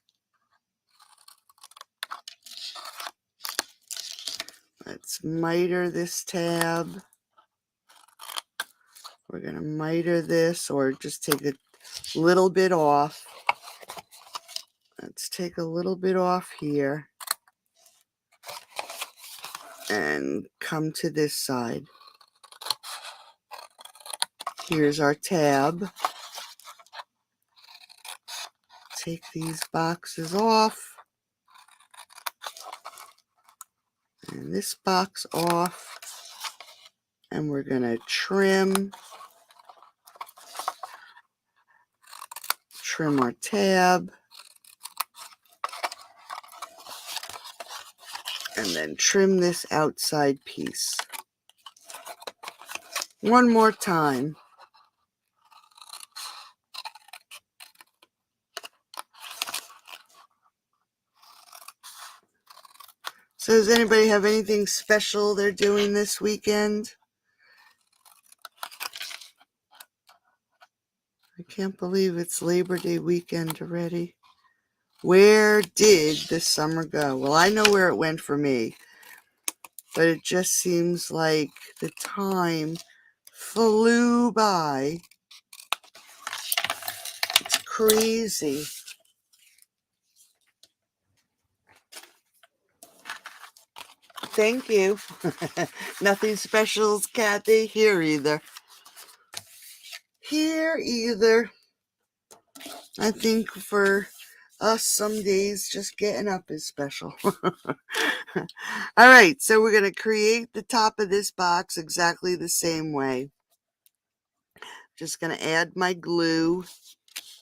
Let's miter this tab. We're going to miter this, or just take a little bit off. Let's take a little bit off here and come to this side. Here's our tab. Take these boxes off. And this box off. And we're going to trim our tab. And then trim this outside piece. One more time. So does anybody have anything special they're doing this weekend? I can't believe it's Labor Day weekend already. Where did the summer go? Well, I know where it went for me, but it just seems like the time flew by. It's crazy. Thank you. Nothing special, Kathy, here either. Here either. I think for us, some days just getting up is special. All right, so we're going to create the top of this box exactly the same way. Just going to add my glue.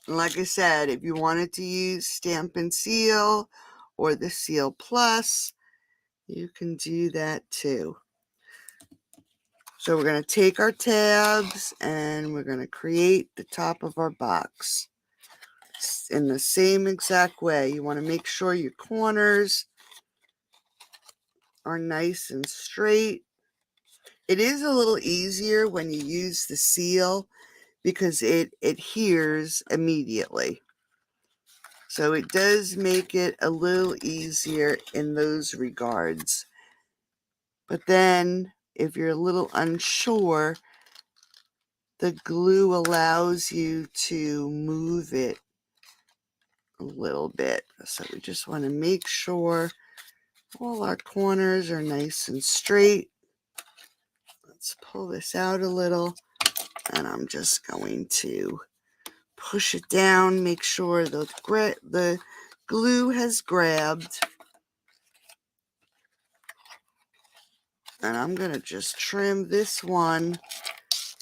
And like I said, if you wanted to use Stampin' Seal or the Seal Plus, you can do that too. So we're going to take our tabs and we're going to create the top of our box. in the same exact way. You want to make sure your corners are nice and straight. It is a little easier when you use the seal because it adheres immediately. So it does make it a little easier in those regards. But then if you're a little unsure, the glue allows you to move it a little bit. So we just want to make sure all our corners are nice and straight. Let's pull this out a little, and I'm just going to push it down, make sure the glue has grabbed. And I'm going to just trim this one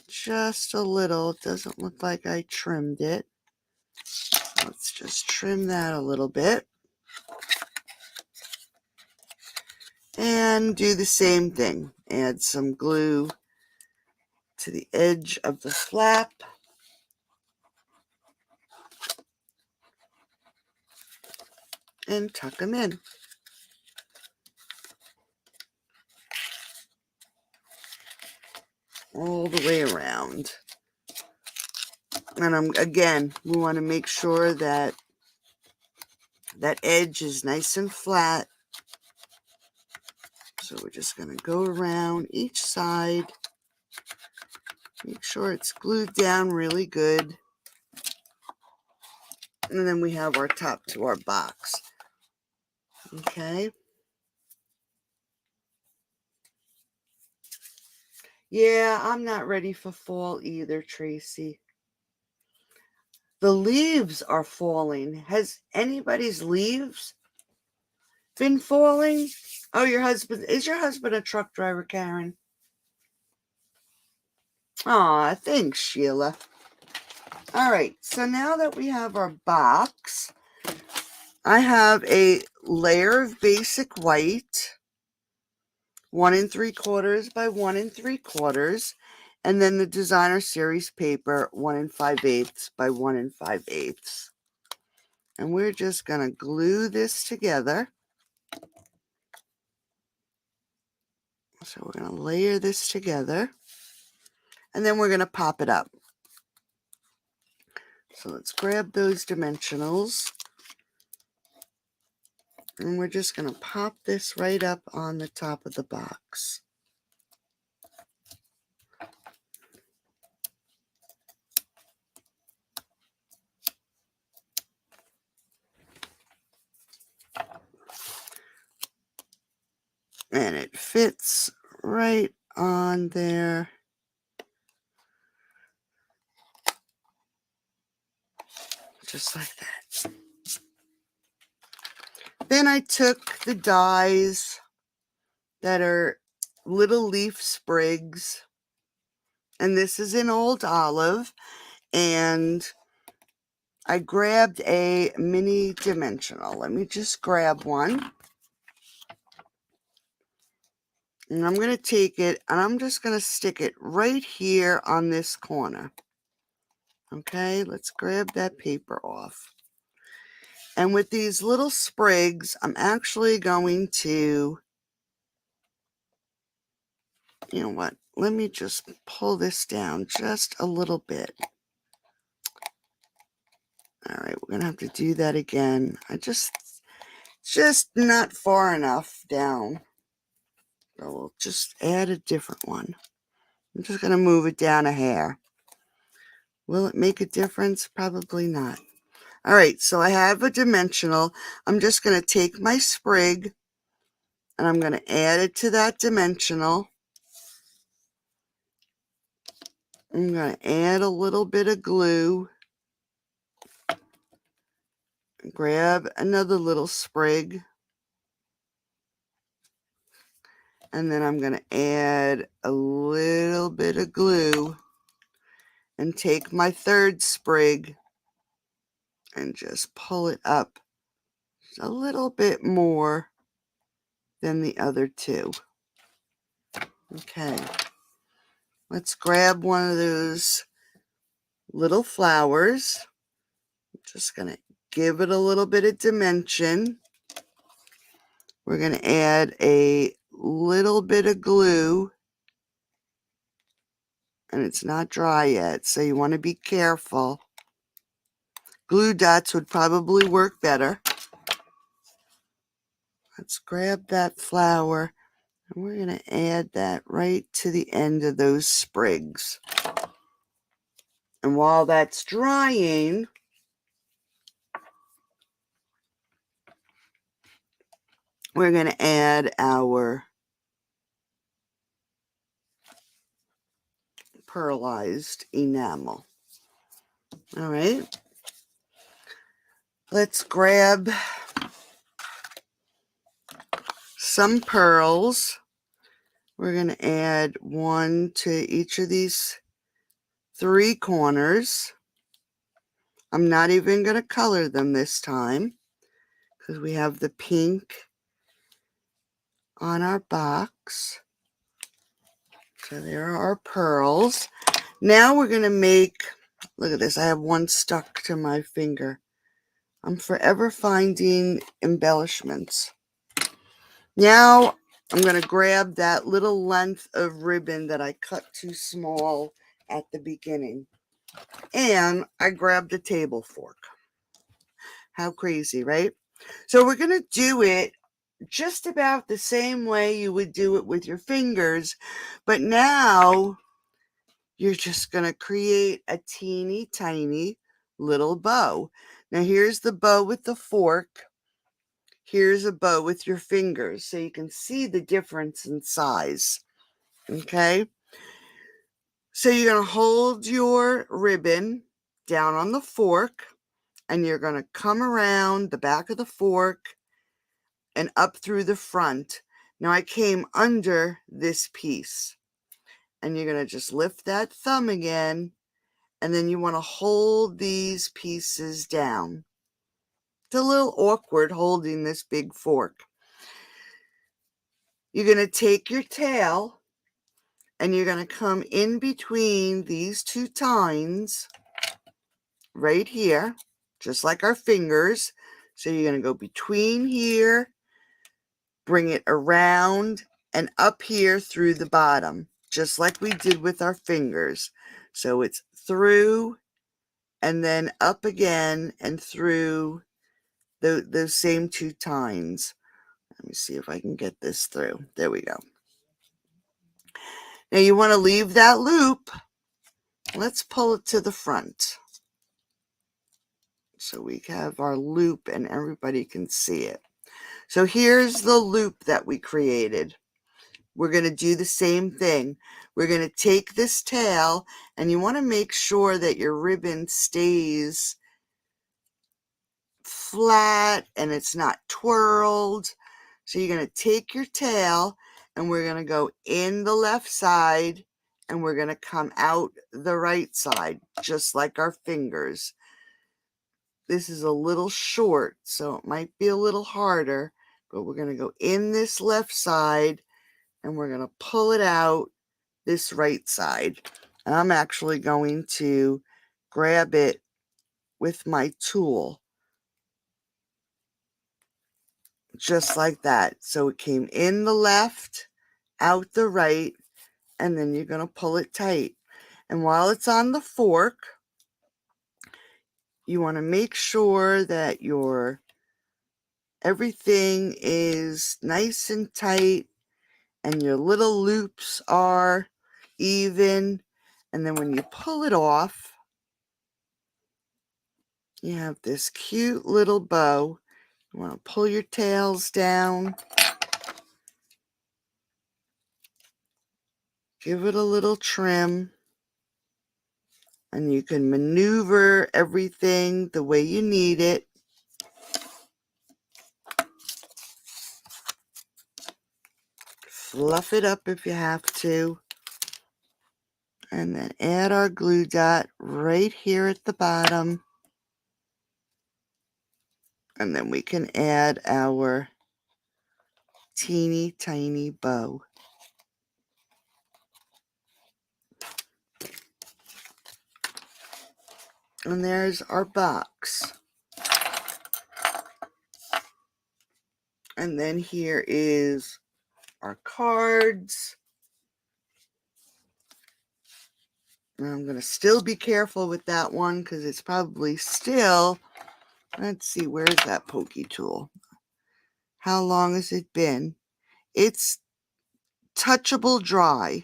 just a little. It doesn't look like I trimmed it. Let's just trim that a little bit. And do the same thing. Add some glue to the edge of the flap. And tuck them in. All the way around. And again, we want to make sure that that edge is nice and flat. So we're just going to go around each side. Make sure it's glued down really good. And then we have our top to our box. Okay. Yeah, I'm not ready for fall either, Tracy. The leaves are falling. Has anybody's leaves been falling? Oh, is your husband a truck driver, Karen? Aw, thanks, Sheila. All right, so now that we have our box, I have a layer of basic white, 1 3/4 by 1 3/4, and then the designer series paper, 1 5/8 by 1 5/8. And we're just going to glue this together. So we're going to layer this together, and then we're going to pop it up. So let's grab those dimensionals, and we're just going to pop this right up on the top of the box. And it fits right on there. Just like that. Then I took the dies that are little leaf sprigs, and this is in Old Olive, and I grabbed a mini dimensional. Let me just grab one. And I'm going to take it, and I'm just going to stick it right here on this corner. Okay, let's grab that paper off. And with these little sprigs, I'm actually going to, you know what, let me just pull this down just a little bit. All right, we're going to have to do that again. Just not far enough down. So we'll just add a different one. I'm just going to move it down a hair. Will it make a difference? Probably not. All right, so I have a dimensional. I'm just going to take my sprig, and I'm going to add it to that dimensional. I'm going to add a little bit of glue. Grab another little sprig. And then I'm going to add a little bit of glue and take my third sprig and just pull it up a little bit more than the other two. Okay. Let's grab one of those little flowers. I'm just going to give it a little bit of dimension. We're going to add a little bit of glue, and it's not dry yet, so you want to be careful. Glue dots would probably work better. Let's grab that flower, and we're going to add that right to the end of those sprigs. And while that's drying, we're going to add our pearlized enamel. All right. Let's grab some pearls. We're going to add one to each of these 3 corners. I'm not even going to color them this time because we have the pink on our box. So there are our pearls. Now we're going to make, look at this, I have one stuck to my finger. I'm forever finding embellishments. Now I'm going to grab that little length of ribbon that I cut too small at the beginning. And I grabbed a table fork. How crazy, right? So we're going to do it just about the same way you would do it with your fingers, but now you're just going to create a teeny tiny little bow. Now here's the bow with the fork. Here's a bow with your fingers, so you can see the difference in size. Okay? So you're going to hold your ribbon down on the fork, and you're going to come around the back of the fork and up through the front. Now I came under this piece, and you're going to just lift that thumb again, and then you want to hold these pieces down. It's a little awkward holding this big fork. You're going to take your tail, and you're going to come in between these 2 tines right here, just like our fingers. So you're going to go between here, bring it around and up here through the bottom, just like we did with our fingers. So it's through and then up again and through those same 2 tines. Let me see if I can get this through. There we go. Now you want to leave that loop. Let's pull it to the front so we have our loop and everybody can see it. So here's the loop that we created. We're going to do the same thing. We're going to take this tail, and you want to make sure that your ribbon stays flat and it's not twirled. So you're going to take your tail, and we're going to go in the left side, and we're going to come out the right side, just like our fingers. This is a little short, so it might be a little harder, but we're going to go in this left side, and we're going to pull it out this right side. And I'm actually going to grab it with my tool, just like that. So it came in the left, out the right, and then you're going to pull it tight. And while it's on the fork, you want to make sure that your everything is nice and tight and your little loops are even. And then when you pull it off, you have this cute little bow. You want to pull your tails down, give it a little trim, and you can maneuver everything the way you need it. Fluff it up if you have to. And then add our glue dot right here at the bottom. And then we can add our teeny tiny bow. And there's our box. And then here is our cards. And I'm going to still be careful with that one because it's probably still, let's see, where's that pokey tool? How long has it been? It's touchable dry,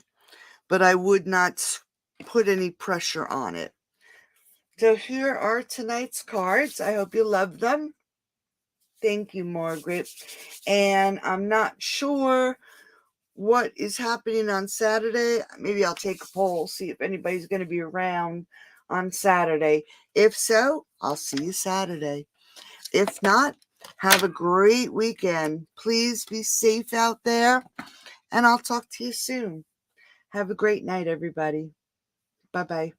but I would not put any pressure on it. So here are tonight's cards. I hope you love them. Thank you, Margaret. And I'm not sure what is happening on Saturday. Maybe I'll take a poll, see if anybody's going to be around on Saturday. If so, I'll see you Saturday. If not, have a great weekend. Please be safe out there, and I'll talk to you soon. Have a great night, everybody. Bye-bye.